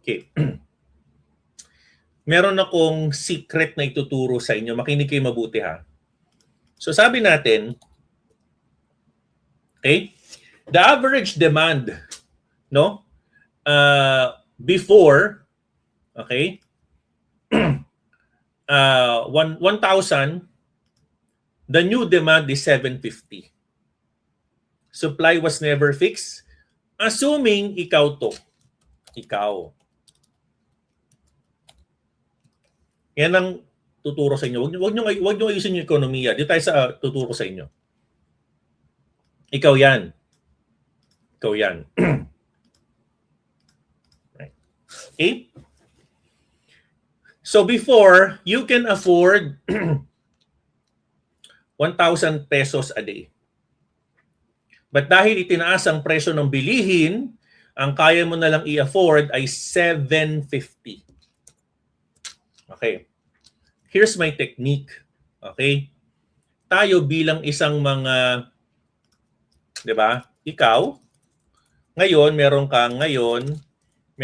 Okay. Meron akong secret na ituturo sa inyo. Makinig kayo mabuti ha. So sabi natin, okay, the average demand, no? Before, okay, 1,000, the new demand is 750. Supply was never fixed. Assuming ikaw to. Ikaw. Yan ang tuturo sa inyo. Huwag nyo ayusin yung ekonomiya. Dito tayo sa tuturo sa inyo. Ikaw yan. Ikaw yan. Right. Okay? So before, you can afford 1,000 pesos a day. But dahil itinaas ang presyo ng bilihin, ang kaya mo na lang i-afford ay 750. Okay. Here's my technique. Okay? Tayo bilang isang mga, 'di ba? Ikaw ngayon meron kang 1,000.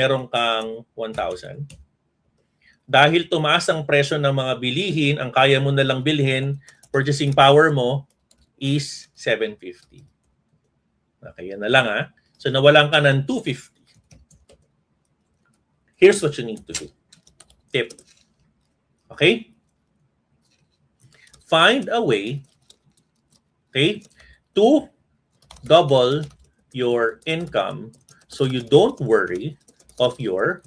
Dahil tumaas ang presyo ng mga bilihin, ang kaya mo na lang bilhin, purchasing power mo is 750. Okay, yan na lang ha. So nawalan ka ng 250. Here's what you need to do. Tip. Okay? Find a way, okay, to double your income so you don't worry of your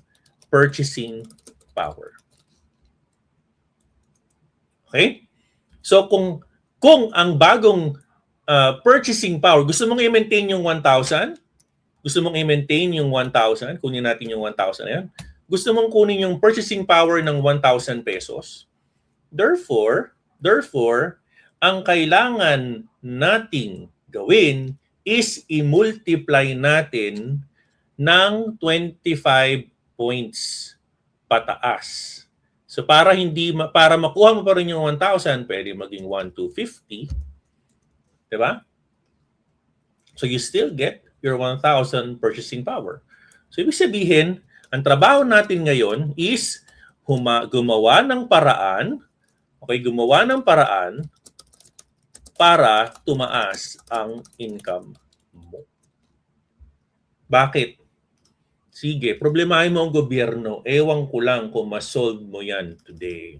purchasing power. Okay? So kung ang bagong purchasing power, gusto mong i-maintain yung 1,000, gusto mong i-maintain yung 1,000, kunin natin yung 1,000 na yan, gusto mong kunin yung purchasing power ng 1,000 pesos, therefore, ang kailangan nating gawin is i-multiply natin ng 25 points pataas. So para makuha mo pa rin yung 1,000, pwede maging 1,250. Diba? So you still get your 1,000 purchasing power. So ibig sabihin, ang trabaho natin ngayon is gumawa ng paraan para tumaas ang income mo. Bakit? Sige, problemahin mo ang gobyerno. Ewan ko lang kung ma-solve mo yan today.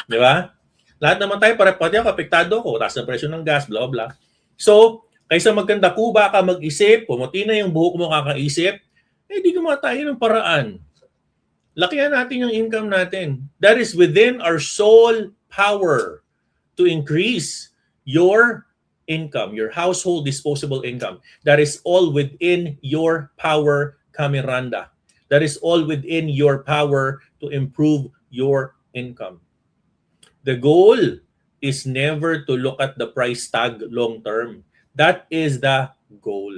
Di ba? Lahat naman tayo, pati ako, apektado ako. Taas na presyo ng gas, blah, blah. So, kaysa magkanda kuba ka mag-isip, pumuti na yung buhok mo kakaisip, di gumawa tayo ng paraan. Lakihan natin yung income natin. That is within our sole power to increase your income, your household disposable income. That is all within your power, Kamiranda. That is all within your power to improve your income. The goal is never to look at the price tag long term. That is the goal.